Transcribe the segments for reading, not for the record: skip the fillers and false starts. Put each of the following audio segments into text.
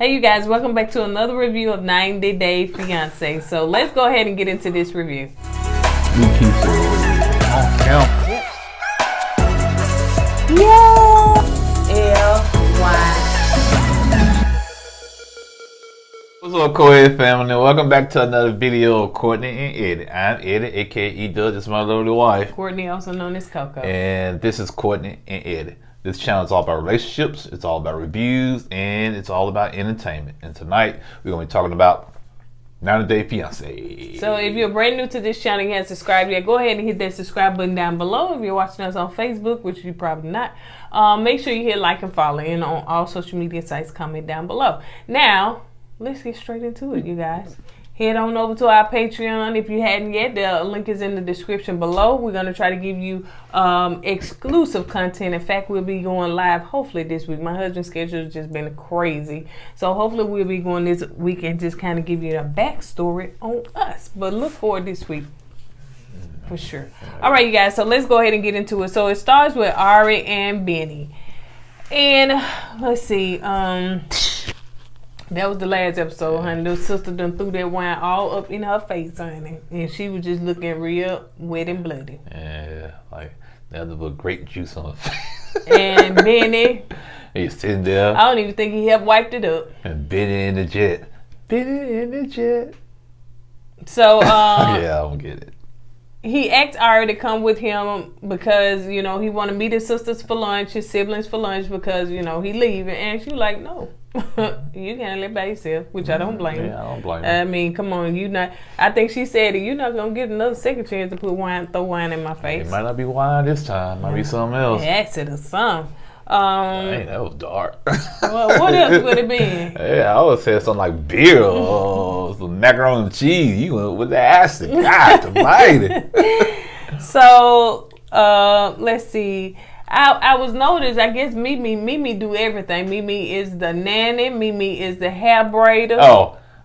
Hey you guys, welcome back to another review of 90 Day Fiancé. So let's go ahead and get into this review. What's up, KOED family? Welcome back to another video of Kourtney and Eddie. I'm Eddie, aka E-Dub. This is my lovely wife. Kourtney, also known as Coco. And this is Kourtney and Eddie. This channel is all about relationships, it's all about reviews, and it's all about entertainment. And tonight, we're going to be talking about 90 Day Fiancé. So if you're brand new to this channel and you haven't subscribed yet, go ahead and hit that subscribe button down below. If you're watching us on Facebook, which you probably not, make sure you hit like and follow. And on all social media sites, comment down below. Now, let's get straight into it, you guys. Head on over to our Patreon if you hadn't yet. The link is in the description below. We're going to try to give you exclusive content. In fact, we'll be going live hopefully this week. My husband's schedule has just been crazy. So hopefully we'll be going this week and just kind of give you a backstory on us. But look forward this week for sure. All right, you guys. So let's go ahead and get into it. So it starts with Ari and Benny. And let's see. That was the last episode, honey. The sister done threw that wine all up in her face, honey. And she was just looking real wet and bloody. Yeah, like that was grape juice on her face. And Benny, he's sitting there. I don't even think he have wiped it up. And Benny in the jet. Benny in the jet. So, yeah, I don't get it. He asked Ari to come with him because, you know, he want to meet his sisters for lunch, his siblings for lunch because, you know, he leaving. And she was like, no. You can't live by yourself, which I don't blame. Yeah, I don't blame. I mean, come on, you not. I think she said you're not gonna get another second chance to throw wine in my face. It might not be wine this time. It might be something else. Acid or something. Dang, that was dark. Well, what else would it be? Yeah, I would say something like beer or some macaroni and cheese. You went with the acid. God almighty. So, let's see. I was noticed, I guess Mimi do everything. Mimi is the nanny. Mimi is the hair braider.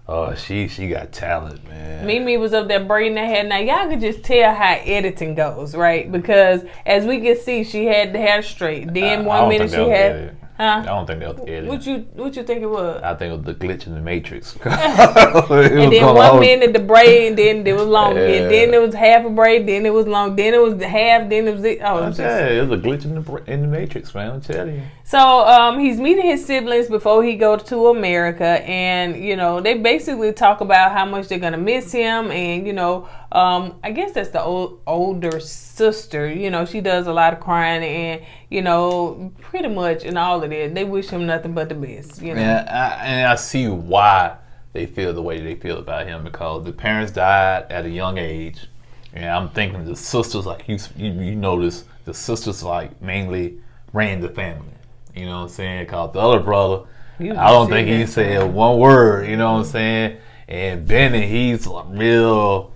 Oh, she got talent, man. Mimi was up there braiding her hair. Now, y'all could just tell how editing goes, right? Because as we can see, she had the hair straight. Then one minute she had... Huh? I don't think that was editing. What you think it was? I think it was the glitch in the Matrix. And then 1 minute the braid, then it was long again. Yeah. Then it was half a braid, then it was long, then it was half, then it was it. Oh, it was a glitch in the Matrix, man. I'm telling you. So he's meeting his siblings before he goes to America, and you know they basically talk about how much they're gonna miss him, and you know I guess that's the older sister. You know she does a lot of crying, and you know pretty much in all of it they wish him nothing but the best. You know. And I see why they feel the way they feel about him because the parents died at a young age, and I'm thinking the sisters like you notice the sisters like mainly ran the family. You know what I'm saying? Because the other brother, I don't think he said one word. You know what I'm saying? And Benny, he's real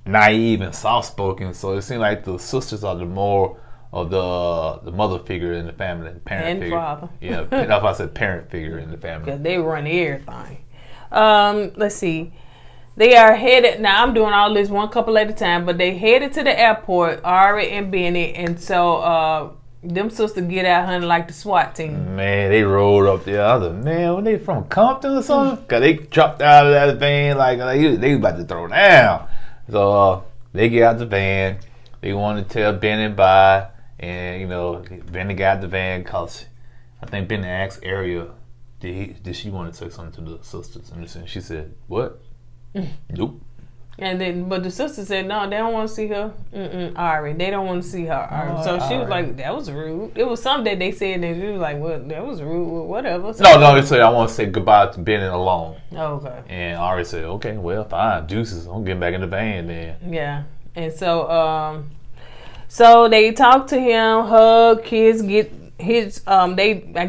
naive and soft-spoken. So it seems like the sisters are the more of the mother figure in the family, the parent and figure. Father. Yeah, that's why I said parent figure in the family. Because they run everything. Let's see. They are headed, now I'm doing all this one couple at a time, but they headed to the airport, Ari and Benny, and so them sisters get out, honey, like the SWAT team. Man, they rolled up there. I was like, man, when they from Compton or something? Because they dropped out of that van like they about to throw down. So they get out the van. They want to tell Benny bye. And, you know, Benny got out the van because I think Benny asked Ariel, did she want to say something to the sisters? And she said, what? Nope. And then, but the sister said, no, they don't want to see her. Ari, they don't want to see her. Ari. So she was like, that was rude. It was something that they said, and she was like, well, that was rude, whatever. So no, they said, I want to say goodbye to Benny alone. Okay. And Ari said, okay, well, fine, deuces. I'm getting back in the van then. Yeah. And so, so they talk to him, hug, kiss, get his, I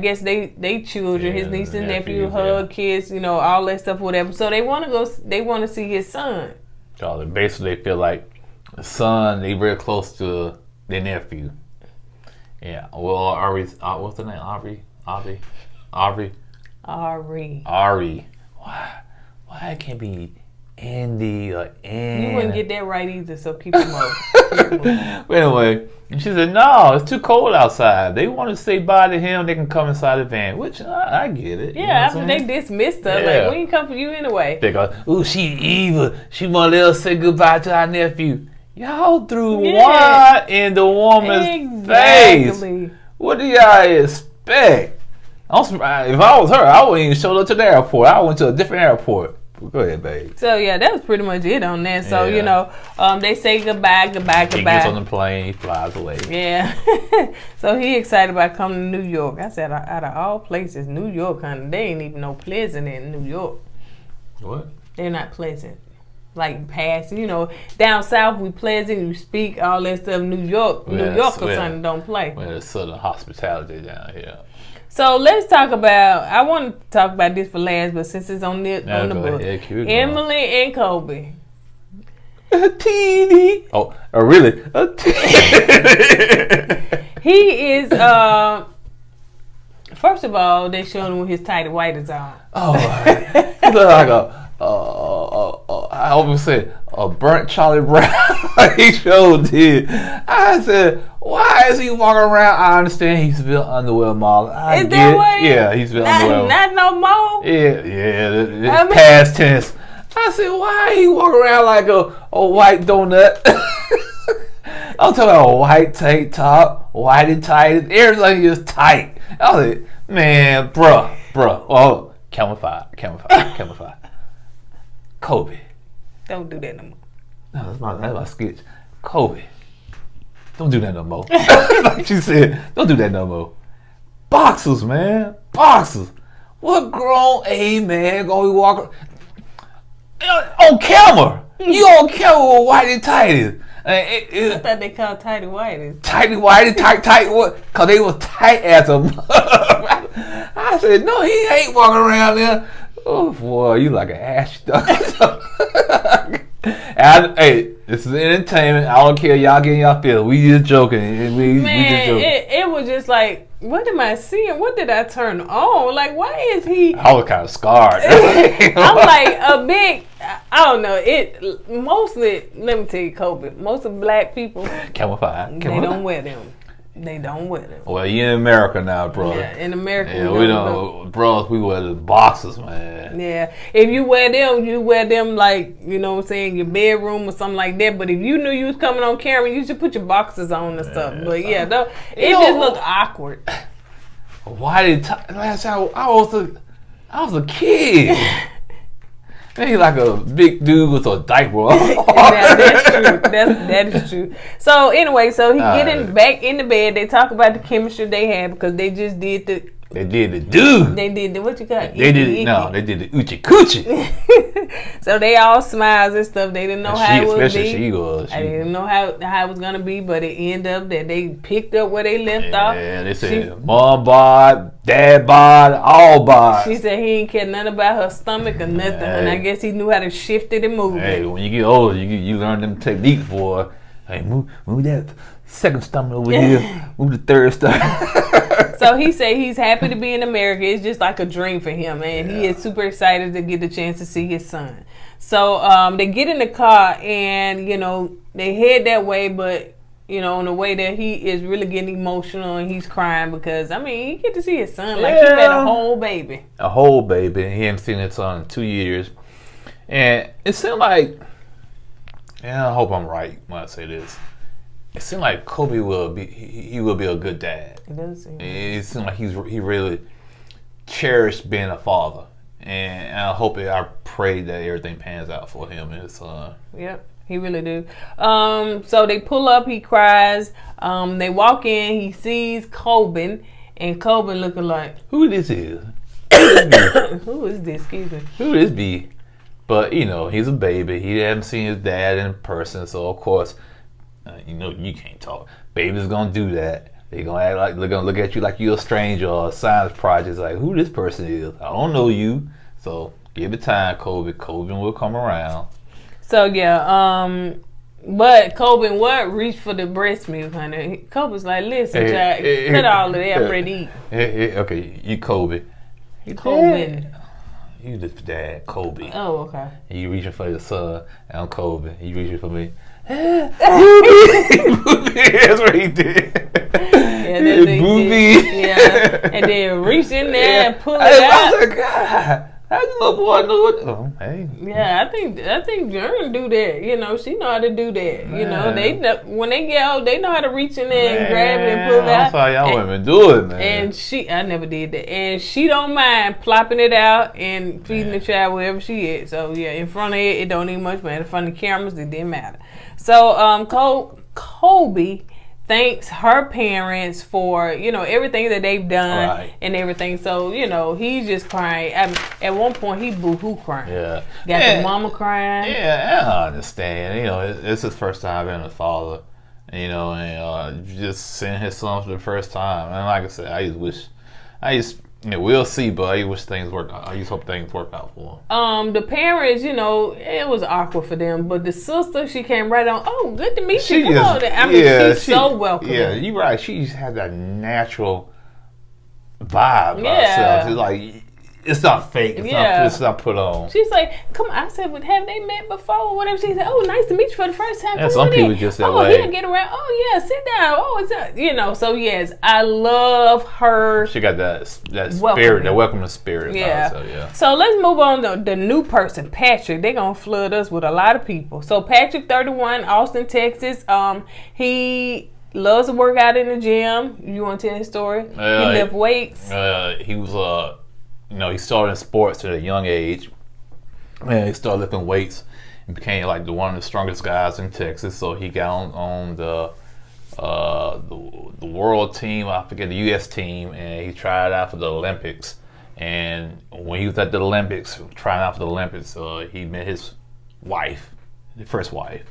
guess they children, his niece and nephew, hug, kiss, you know, all that stuff, whatever. So they want to see his son. So basically, they feel like the son, they very close to their nephew. Yeah. Well, Ari's, what's the name? Ari. Why it can't be Andy or Ann? You wouldn't get that right either, so keep him up. But anyway, she said, no, it's too cold outside. They want to say bye to him. They can come inside the van, which I get it. Yeah, after they dismissed her, like, we ain't come for you anyway. They go, ooh, she evil. She want to let us say goodbye to our nephew. Y'all threw wine in the woman's face. What do y'all expect? I'm surprised. If I was her, I wouldn't even show up to the airport. I went to a different airport. Go ahead, babe. So yeah, that was pretty much it on that. So you know, they say goodbye. He gets on the plane, he flies away. Yeah. So he excited about coming to New York. I said, out of all places, New York, honey, they ain't even no pleasant in New York. What? They're not pleasant. Like passing, you know, down south we pleasant, you speak, all that stuff. New Yorkers, honey, don't play. Well, it's southern hospitality down here. So let's talk about. I want to talk about this for last, but since it's on the book, Emily and Kobe. A teeny. Oh, really? A teeny. He is. First of all, they showed him with his tight white is on. Oh, he look like I almost said a burnt Charlie Brown. He sure did. I said, why is he walking around? I understand he's still underwear model. Is that what? Yeah, he's still underwear. Not no more. Yeah. Past tense. I said, why he walking around like a white donut? I'm talking about a white tank top, white and tight. Everything is tight. I was like, man, bruh. Oh, camouflage. Kobe. Don't do that no more. No, that's my sketch. Kobe. Don't do that no more. Like she said, don't do that no more. Boxers, man. Boxers. What grown man gonna be walking on camera? You on camera with whitey tighties. I thought they called tighty whities. Tighty whitey, tight what? Cause they was tight as a I said, no, he ain't walking around there. Oh boy, you like an ash dog. Hey, this is entertainment. I don't care. Y'all getting y'all feel. We just joking. We just joking. It was just like, what am I seeing? What did I turn on? Like, why is he? I was kind of scarred. I'm like a big. I don't know. It mostly. Let me tell you, Kobe. Most of black people. Camouflage. They don't wear them. They don't wear them. Well, you in America now, bro. Yeah, in America. Yeah, we don't, bros. We wear the boxers, man. Yeah, if you wear them like, you know what I'm saying, your bedroom or something like that. But if you knew you was coming on camera, you should put your boxers on and stuff. But yeah, it just looked awkward. Why did last time I was a kid? And he's like a big dude with a diaper. That's true. That is true. So anyway, he getting back in the bed. They talk about the chemistry they had because they just did the. They did the dude. They did the what you call it? They did the uchi coochie. So they all smiles and stuff. They didn't know how it would be. She was. I didn't know how it was gonna be, but it ended up that they picked up where they left off. Yeah, they said mom bod, dad bod, all bod. She said he ain't care nothing about her stomach or nothing, and I guess he knew how to shift it and move it. Hey, when you get older, you learn them techniques, boy. Hey, move that second stomach over here. Move the third stomach. So he said he's happy to be in America. It's just like a dream for him, and he is super excited to get the chance to see his son. So they get in the car, and you know they head that way, but you know on the way there he is really getting emotional and he's crying because I mean he get to see his son like he had a whole baby. A whole baby. He hadn't seen his son in 2 years, and it seemed like. And I hope I'm right when I say this. It seemed like Kobe will be a good dad. It does seem. It seemed like he really cherished being a father, and I pray that everything pans out for him and his son. Yep, he really do. So they pull up, he cries. They walk in, he sees Coben, and Coben looking like who this is. Who is this? Excuse me. Who this be? But you know he's a baby. He hadn't seen his dad in person, so of course. You know you can't talk. Baby's gonna do that. They're gonna act like they're gonna look at you like you're a stranger or a science project. Like who this person is? I don't know you. So give it time, Kobe. Kobe will come around. So yeah, but Kobe what reached for the breast milk, honey. Kobe's like, listen, child, cut all of that. I'm ready to eat. Okay, you Kobe. Kobe. You the dad, Kobe. Oh, okay. And you reaching for your son, and I'm Kobe. You reaching for me. That's what he did. Yeah, Booby. Yeah, and then reach in there and pull it out. I was like, God, how the little boy know it? Oh, hey. Yeah, I think Jern do that. You know, she know how to do that. Man. You know, when they get old, they know how to reach in there and grab it and pull it out. I'm sorry, y'all women do it, man. And I never did that. And she don't mind plopping it out and feeding the child wherever she is. So yeah, in front of it don't even much matter. In front of the cameras, it didn't matter. So Kobe thanks her parents for, everything that they've done and everything. So, he's just crying. At one point, he boo-hoo crying. Yeah. Got the mama crying. Yeah, I understand. It's his first time being a father, and just seeing his son for the first time. And like I said, we'll see, but I wish things work out. I just hope things work out for him. The parents, it was awkward for them, but the sister, she came right on. Oh, good to meet you. Come on. I mean, she's so welcoming. Yeah, you're right. She has that natural vibe about herself. It's like, it's not fake. It's not put on. She's like, come on. I said, well, have they met before or whatever? She said, oh, nice to meet you for the first time. Yeah, some people just that way. Oh, he'll get around. Oh, yeah, sit down. Oh, it's that. So yes, I love her. She got that spirit, that welcoming spirit. Yeah. So let's move on to the new person, Patrick. They're going to flood us with a lot of people. So Patrick, 31, Austin, Texas. He loves to work out in the gym. You want to tell his story? He lift weights. He was he started in sports at a young age. And he started lifting weights and became like one of the strongest guys in Texas. So he got on the world team, I forget, the U.S. team, and he tried out for the Olympics. And when he was at the Olympics, trying out for the Olympics, he met his wife, the first wife.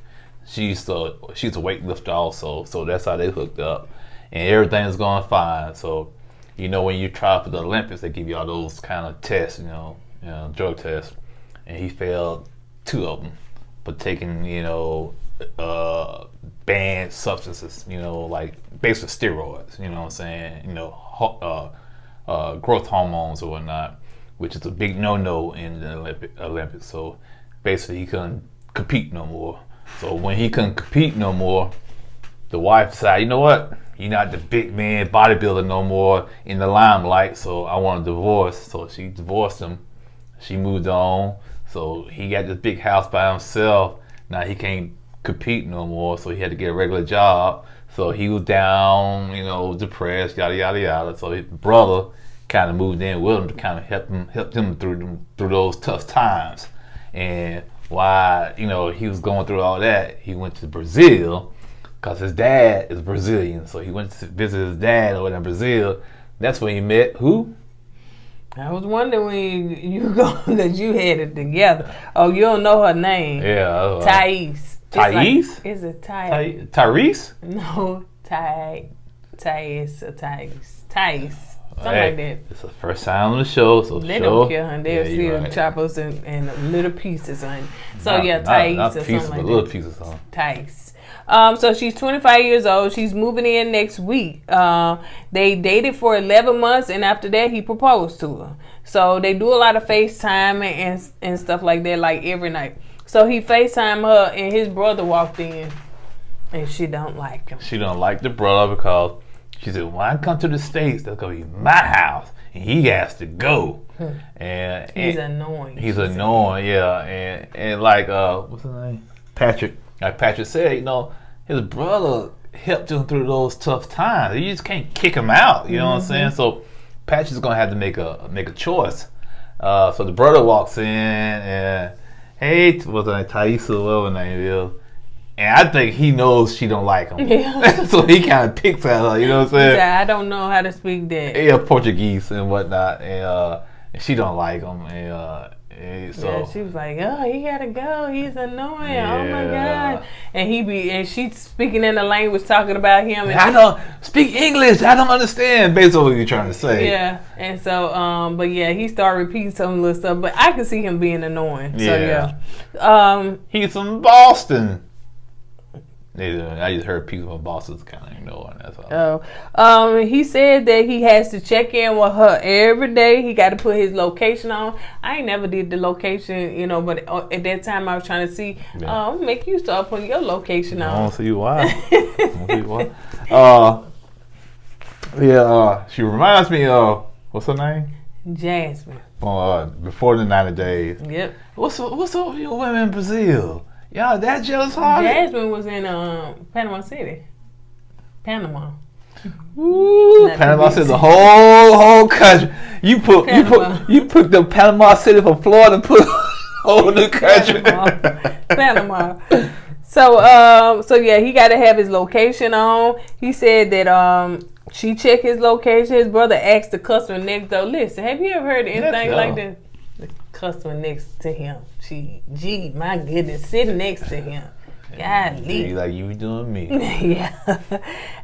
She's a weightlifter also, so that's how they hooked up. And everything is going fine. So when you try for the Olympics, they give you all those kind of tests, drug tests. And he failed 2 of them for taking, banned substances, like basically steroids, you know what I'm saying? Growth hormones or whatnot, which is a big no-no in the Olympics. So basically he couldn't compete no more. So when he couldn't compete no more, the wife decided, you know what? You're not the big man bodybuilder no more in the limelight, so I want a divorce. So she divorced him. She moved on. So he got this big house by himself. Now he can't compete no more, so he had to get a regular job. So he was down, depressed, yada, yada, yada. So his brother kind of moved in with him to kind of help him through those tough times. And while, he was going through all that, he went to Brazil, because his dad is Brazilian. So he went to visit his dad over in Brazil. That's when he met who? I was wondering when you go that you had it together. Oh, you don't know her name. Yeah. Thais. Thais? Is it Thais? Tyrese? No, Thais. Something like that. It's the first time on the show, so they don't care, honey. They'll still chop us in little pieces, honey. So Thais not or pieces, something like but little that. pieces, huh? Thais. So she's 25 years old. She's moving in next week. They dated for 11 months, and after that, he proposed to her. So they do a lot of FaceTime and stuff like that, like every night. So he FaceTimed her, and his brother walked in, and she don't like him. She don't like the brother because she said, when I come to the States, that's going to be my house, and he has to go. And he's annoying. He's annoying, yeah. And like, what's his name? Patrick. Like Patrick said, his brother helped him through those tough times. You just can't kick him out. You know what I'm saying? So Patrick's gonna have to make a choice. So the brother walks in and, hey, what's her name? Thaisa, whatever her name is. And I think he knows she don't like him. Yeah. So he kind of picks at her. You know what I'm saying? Yeah, I don't know how to speak that. Yeah, Portuguese and whatnot, and she don't like him. So she was like, "Oh, he gotta go. He's annoying. Yeah. Oh my god!" And she's speaking in the language, talking about him. And I don't speak English. I don't understand. Based on what you're trying to say. Yeah, and so, but yeah, he started repeating some little stuff. But I could see him being annoying. So yeah. He's from Boston. I just heard people from bosses kind of ignoring. That's all. He said that he has to check in with her every day. He got to put his location on. I ain't never did the location, you know, but at that time I was trying to see. Make you start putting your location on. I don't see why. She reminds me of what's her name? Jasmine. Before the 90 days. Yep. What's up with you women in Brazil? Y'all that jealous hearted? Jasmine was in Panama City. Panama. Ooh, Panama City, the whole country. You put the Panama City from Florida and put whole new country. Panama. So yeah, he got to have his location on. He said that she checked his location. His brother asked the customer next door, listen, have you ever heard of anything like that? The customer next to him. Gee, my goodness, sitting next to him. Golly. Like you doing me. Yeah.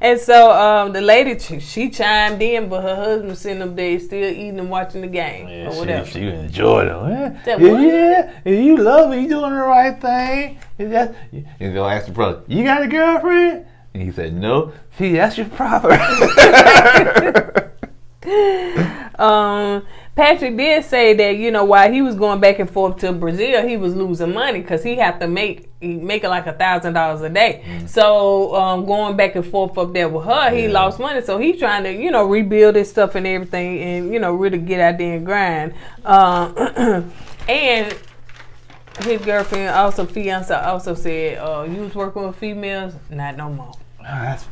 And so the lady, she chimed in, but her husband sitting up there still eating and watching the game or whatever. She enjoyed it. Yeah, you love it. You doing the right thing. You go ask the brother, you got a girlfriend? And he said, no. See, that's your property. Patrick did say that, you know, while he was going back and forth to Brazil, he was losing money because he had to make like $1,000 a day. So going back and forth up there with her, he lost money. So he's trying to, you know, rebuild his stuff and everything and, you know, really get out there and grind. And his girlfriend, fiance, also said, you was working with females? Not no more. That's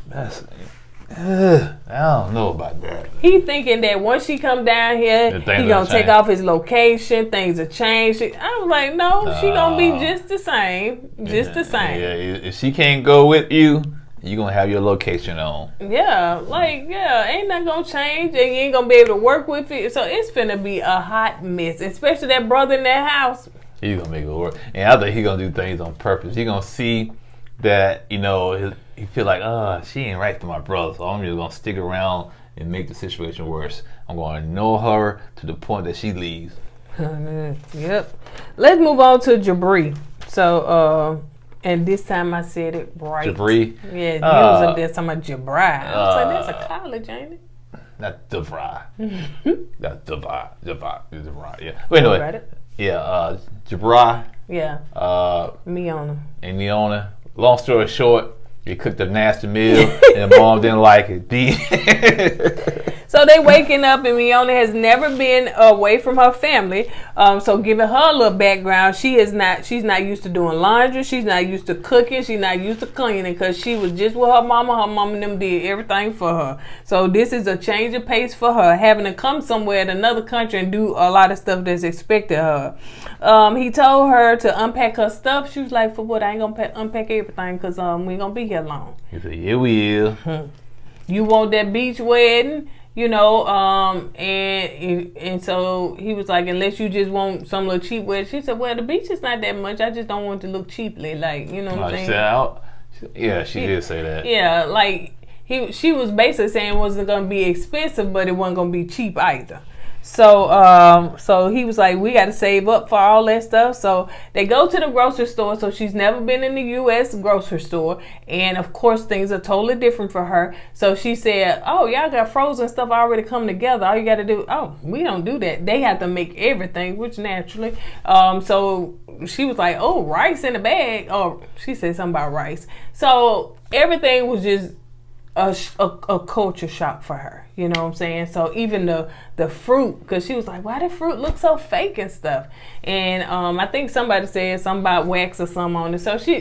I don't know about that. He thinking that once she come down here, he gonna take off his location. Things will change. I was like, no, she gonna be just the same, the same. Yeah, if she can't go with you, you gonna have your location on. Yeah, ain't nothing gonna change, and you ain't gonna be able to work with it. So it's finna be a hot mess, especially that brother in that house. He's gonna make it work, and I think he gonna do things on purpose. He gonna see that, you know, he feel like, she ain't right to my brother, so I'm just gonna stick around and make the situation worse. I'm gonna ignore her to the point that she leaves. Yep. Let's move on to Jabri. So, and this time I said it right. Jabri? Yeah, you was up there talking about Jabri. I was like, that's a college, ain't it? Not Jabri. That's Jabri. Yeah. Wait, no. Yeah. Jabri. Yeah. Miona. And Miona. Long story short, he cooked a nasty meal and mom didn't like it. So they waking up and Miona has never been away from her family. So giving her a little background, she's not used to doing laundry. She's not used to cooking. She's not used to cleaning because she was just with her mama. Her mama and them did everything for her. So this is a change of pace for her, having to come somewhere in another country and do a lot of stuff that's expected of her. He told her to unpack her stuff. She was like, for what? I ain't gonna unpack everything because we ain't gonna be here long. He said, yeah, we will. You want that beach wedding? You know, and so he was like, unless you just want some little cheap wedding. She said, well, the beach is not that much. I just don't want it to look cheaply, like, you know what I'm saying? Yeah, she did say that. Yeah, like she was basically saying it wasn't gonna be expensive, but it wasn't gonna be cheap either. So he was like, we got to save up for all that stuff. So they go to the grocery store. So she's never been in the U.S. grocery store. And, of course, things are totally different for her. So she said, oh, y'all got frozen stuff already come together. All you got to do, we don't do that. They have to make everything, which naturally. So she was like, oh, rice in a bag. Oh, she said something about rice. So everything was just a culture shock for her. You know what I'm saying? So even the fruit, because she was like, why the fruit look so fake and stuff? And I think somebody said something about wax or something on it. So she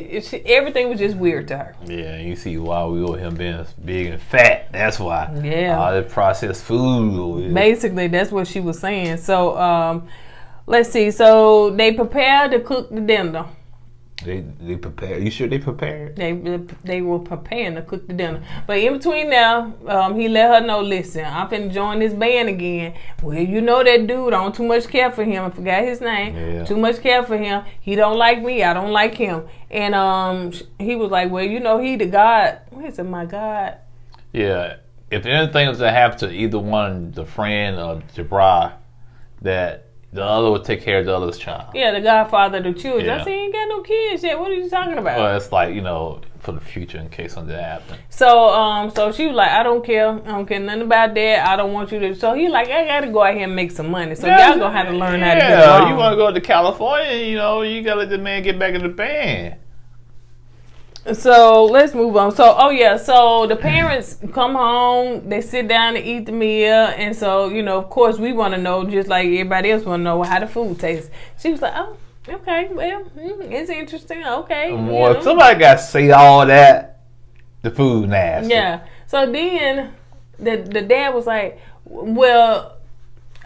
everything was just weird to her. Yeah, you see why we owe him being big and fat. That's why. Yeah. All that processed food. Basically, that's what she was saying. So let's see. So they prepared to cook the dinner. They prepared. You sure they prepared? They were preparing to cook the dinner. But in between now, he let her know, listen, I'm finna join this band again. Well, you know that dude, I don't too much care for him. I forgot his name. Yeah. Too much care for him. He don't like me. I don't like him. And he was like, well, you know, he the God. What is it, my God? Yeah. If anything was to happen to either one, the friend or Jabra, that the other would take care of the other's child. Yeah, the godfather of the children. Yeah. I said, he ain't got no kids yet. What are you talking about? Well, it's like, for the future in case something happens. So she was like, I don't care nothing about that. I don't want you to. So he like, I gotta go out here and make some money. So y'all gonna have to learn how to get along. You want to go to California? You gotta let the man get back in the band. So let's move on. So the parents come home, they sit down to eat the meal, and so of course we want to know, just like everybody else want to know, how the food tastes. She was like, oh, okay, well, it's interesting. Okay, Well, somebody got to say all that. The food nasty. Yeah. So then the dad was like, well.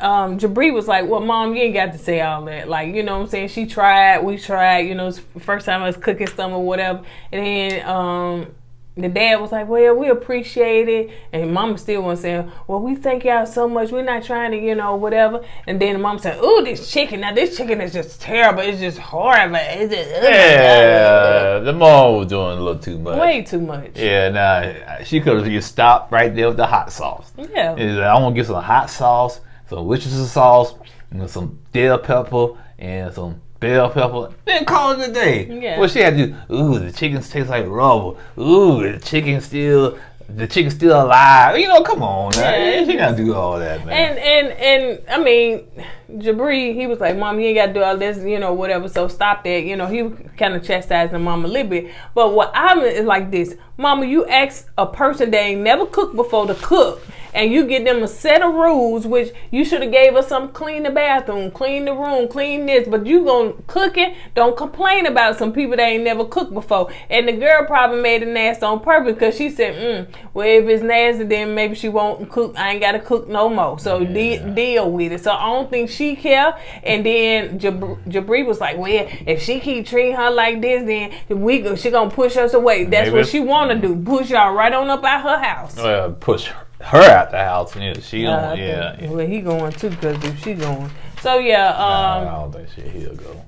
Jabri was like, well, Mom, you ain't got to say all that. Like, you know what I'm saying? We tried, it's the first time I was cooking something or whatever. And then the dad was like, well, we appreciate it. And Mama still was saying, well, we thank y'all so much. We're not trying to, whatever. And then the mom said, ooh, this chicken is just terrible. It's just horrible. It's just, the mom was doing a little too much. Way too much. Yeah, she could have just stopped right there with the hot sauce. Yeah. I want to get some hot sauce, some Worcestershire sauce, and some dill pepper, and some bell pepper. Then call it a day. Yeah. Well, she had to do, ooh, the chicken tastes like rubber. Ooh, the chicken's still alive. Come on, man. She gotta do all that, man. And I mean, Jabri, he was like, Mom, you ain't gotta do all this, whatever. So stop that. He was kind of chastising Mama a little bit. But what I'm is like this, Mama, you ask a person that ain't never cooked before to cook, and you get them a set of rules, which you should have gave us some, clean the bathroom, clean the room, clean this, but you gonna cook it, don't complain about some people that ain't never cooked before. And the girl probably made it nasty on purpose, because she said, well, if it's nasty, then maybe she won't cook. I ain't gotta cook no more. So deal with it. So I don't think she care. And then Jabri was like, well, if she keep treating her like this, then she gonna push us away. That's what she wanna do. Push y'all right on up out her house. Well, push her out the house. She don't. Well, he going too, because if she going. So yeah. I don't think he'll go.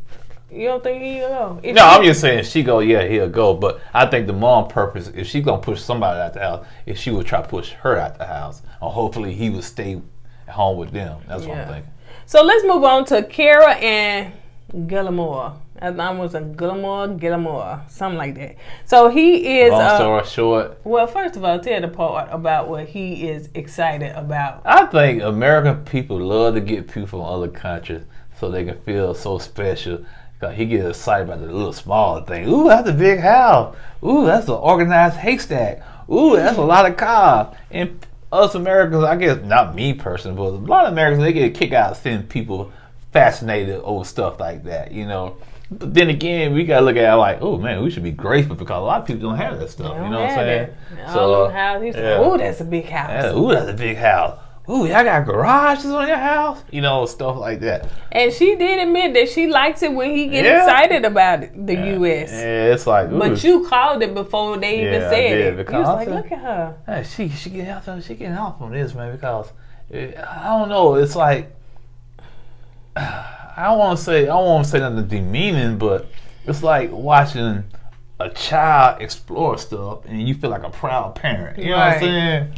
You don't think he'll go? I'm just saying she go. Yeah, he'll go. But I think the mom purpose, if she's gonna push somebody out the house, if she would try to push her out the house, or hopefully he would stay at home with them. That's what I'm thinking. So let's move on to Kara and Gilmore. I was a Gilmore, something like that. So he is. Long story short. Well, first of all, tell the part about what he is excited about. I think American people love to get people from other countries so they can feel so special. Cause he gets excited about the little small thing. Ooh, that's a big house. Ooh, that's an organized haystack. Ooh, that's a lot of cars. And us Americans, I guess not me personally, but a lot of Americans, they get a kick out of seeing people fascinated over stuff like that, But then again, we gotta look at it like, oh man, we should be grateful, because a lot of people don't have that stuff. You know what I'm saying? Ooh, that's a big house. Yeah, ooh, that's a big house. Ooh, y'all got garages on your house? Stuff like that. And she did admit that she likes it when he gets excited about the U.S. Yeah, it's like, ooh. But you called it before they even said it. Because you was like, look at her. Hey, she getting out from this, man, because I don't know. It's like, I don't want to say nothing demeaning, but it's like watching a child explore stuff and you feel like a proud parent. You know what I'm saying?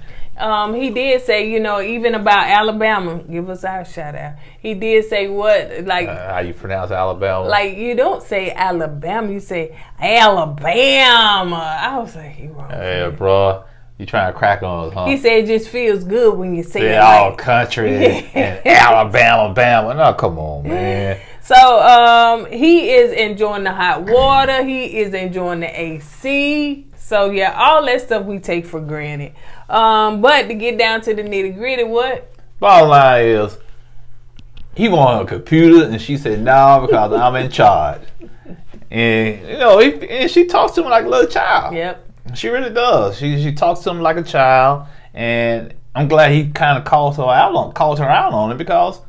He did say, even about Alabama, give us our shout out. He did say how you pronounce Alabama? Like, you don't say Alabama, you say Alabama. I was like, you wrong. Hey, bro, you trying to crack on us, huh? He said it just feels good when you say it. All country and Alabama, Bama. No, come on, man. So he is enjoying the hot water. He is enjoying the AC. So yeah, all that stuff we take for granted. But to get down to the nitty gritty, what? Bottom line is, he wanted a computer, and she said no, because I'm in charge. And and she talks to him like a little child. Yep. She really does. She talks to him like a child, and I'm glad he kind of calls her out on it, because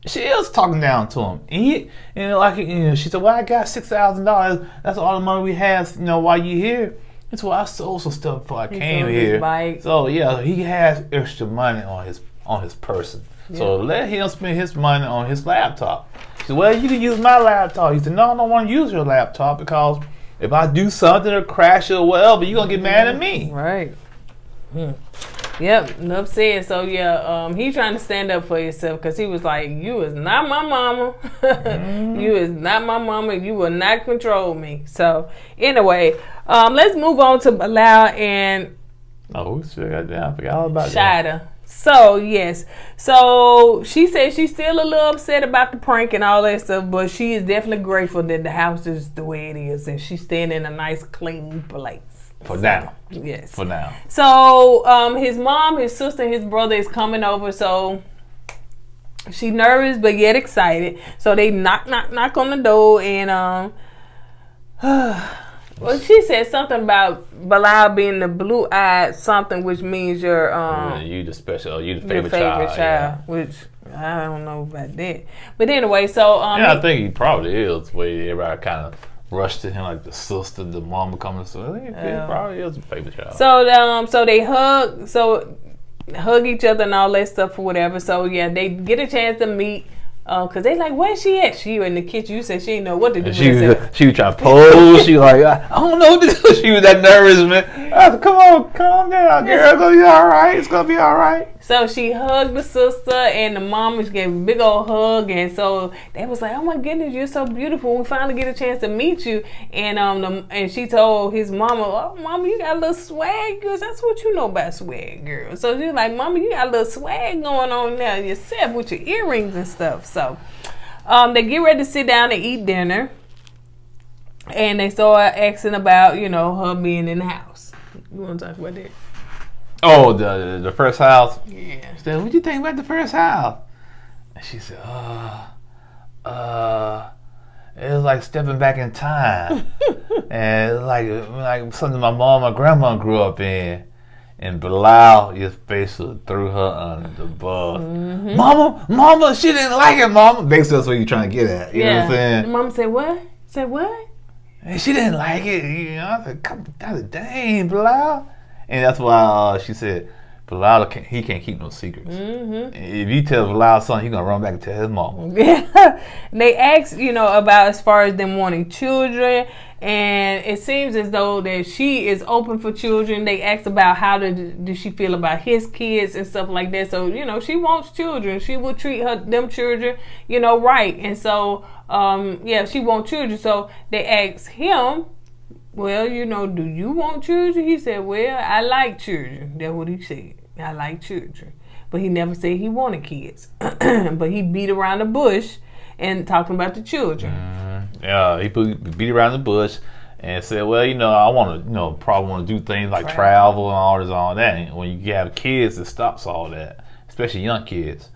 she is talking down to him. And she said, well, I got $6,000. That's all the money we have, while you here. That's why I sold some stuff before I came here. So yeah, he has extra money on his person. Yeah. So let him spend his money on his laptop. She said, well, you can use my laptop. He said, no, I don't want to use your laptop, because if I do something or crash or whatever, you're going to get mad at me. Right. Yep, enough said. So yeah, he trying to stand up for himself because he was like, "You is not my mama. You is not my mama. You will not control me." So anyway, let's move on to Bilal and Oh, shit, I forgot all about Shida. that. So yes, so she said she's still a little upset about the prank and all that stuff, but she is definitely grateful that the house is the way it is and she's staying in a nice, clean place. For now. Yes. For now. So his mom, his sister, and his brother is coming over. So she nervous but yet excited. So they knock on the door and well, she said something about Bilal being the blue-eyed something, which means you're you the special, you the your favorite child. Yeah. which I don't know about that. But anyway, so yeah, I think he probably is. Where everybody kind of rushed to him, like the sister, the mama coming. So he probably is a favorite child. So they hug each other and all that stuff or whatever. So yeah, they get a chance to meet. Cause they like, where's she at? She in the kitchen. You said she didn't know what to do. She was trying to pose. She was like, I don't know what to do. She was that nervous, man. I said, come on, calm down, girl. It's gonna be all right. It's gonna be all right. So she hugged the sister and the mom. She gave a big old hug, and so they was like, oh my goodness, you're so beautiful. We finally get a chance to meet you. And and she told his mama, oh mama, you got a little swag, girl. That's what you know about swag, girl. So she was like, mama, you got a little swag going on now yourself with your earrings and stuff. So they get ready to sit down and eat dinner, and they start asking about, her being in the house. You want to talk about that? Oh, the first house? Yeah. She said, what do you think about the first house? And she said, it was like stepping back in time. And it was like something my mom and my grandma grew up in. And Bilal just basically threw her under the bus. Mm-hmm. Mama, she didn't like it, mama. Basically, that's what you're trying to get at. You know what I'm saying? The mama said, what? Said what? And she didn't like it. I said, dang, Bilal. And that's why she said, Bilal, he can't keep no secrets. Mm-hmm. If you tell Bilal something, he's going to run back and tell his mama. Yeah. They asked, about as far as them wanting children. And it seems as though that she is open for children. They asked about how does she feel about his kids and stuff like that. So, she wants children. She will treat them children, right. And so, she wants children. So they asked him, well, do you want children? He said, well, I like children. That's what he said. I like children. But he never said he wanted kids. But he beat around the bush and talking about the children. Yeah, he beat around the bush and said, well, I want to, probably want to do things like travel and all that. And when you have kids, it stops all that, especially young kids.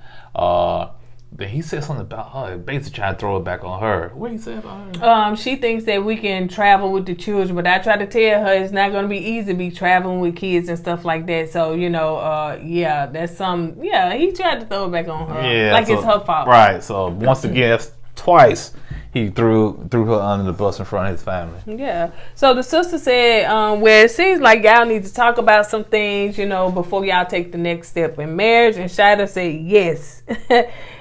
Then he said something about her, basically trying to throw it back on her. What did he say about her? She thinks that we can travel with the children, but I try to tell her it's not going to be easy to be traveling with kids and stuff like that. So, that's he tried to throw it back on her. Yeah, it's her fault. Right. So once again, that's twice he threw her under the bus in front of his family. Yeah. So the sister said, well, it seems like y'all need to talk about some things, before y'all take the next step in marriage. And Shida said, yes.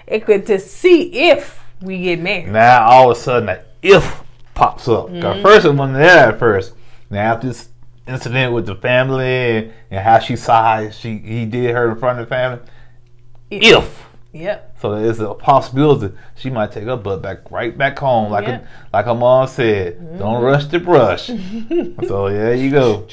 It could to see if we get married. Now all of a sudden that if pops up. Mm-hmm. First it wasn't there at first. Now after this incident with the family and how she saw how he did her in front of the family. If. Yep. So there's a possibility she might take her butt right back home, like her mom said. Mm-hmm. Don't rush the brush. So there you go.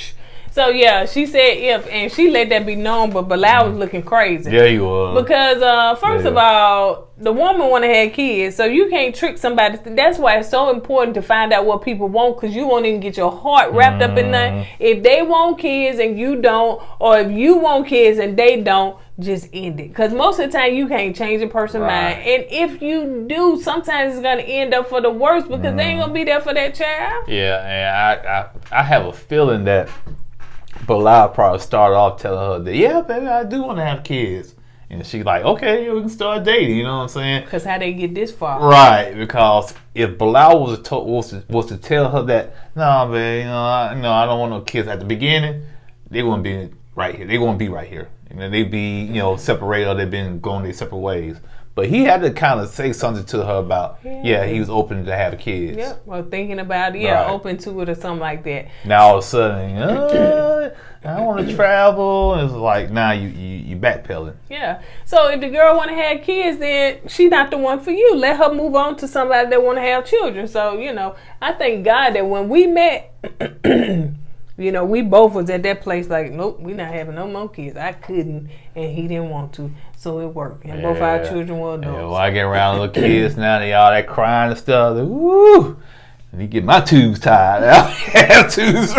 So yeah, she said if, and she let that be known, but Bilal was looking crazy. Yeah, he was. Because first of all, the woman want to have kids, so you can't trick somebody. That's why it's so important to find out what people want, because you won't even get your heart wrapped up in that. If they want kids and you don't, or if you want kids and they don't, just end it. Because most of the time you can't change a person's mind. And if you do, sometimes it's going to end up for the worst, because they ain't going to be there for that child. Yeah, and I have a feeling that Bilal probably started off telling her that, yeah, baby, I do want to have kids. And she's like, okay, we can start dating, you know what I'm saying? Because how they get this far. Right, because if Bilal was to tell her that, no, babe, I don't want no kids at the beginning, they wouldn't be right here. They wouldn't be right here. They'd be, separated, or they've been going their separate ways. But he had to kind of say something to her about, he was open to have kids. Yep, or thinking about it, open to it or something like that. Now all of a sudden, I want to travel. And it's like, now you backpedaling. Yeah. So if the girl want to have kids, then she not the one for you. Let her move on to somebody that want to have children. So, I thank God that when we met, we both was at that place like, nope, we not having no more kids. I couldn't, and he didn't want to. So it worked. And both our children were adults. Yeah, well, I get around little kids now, they all that crying and stuff. Like, woo! Let me get my tubes tied out. Tubes.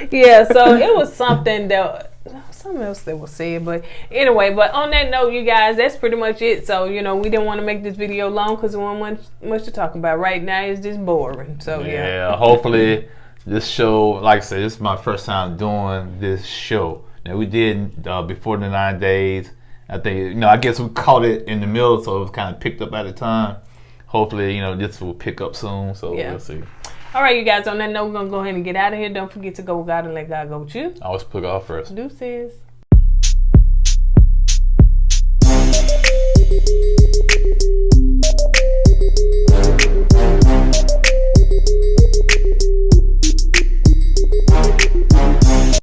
Yeah, so it was something else that was said, but anyway, but on that note, you guys, that's pretty much it. So, we didn't want to make this video long because there wasn't much to talk about right now. It's just boring. So, yeah. Hopefully this show, like I said, this is my first time doing this show. Now, we did before the 9 days. I think, I guess we caught it in the middle, so it was kind of picked up at a time. Hopefully, this will pick up soon, so we'll see. All right, you guys, on that note, we're going to go ahead and get out of here. Don't forget to go with God and let God go with you. I always put God first. Deuces.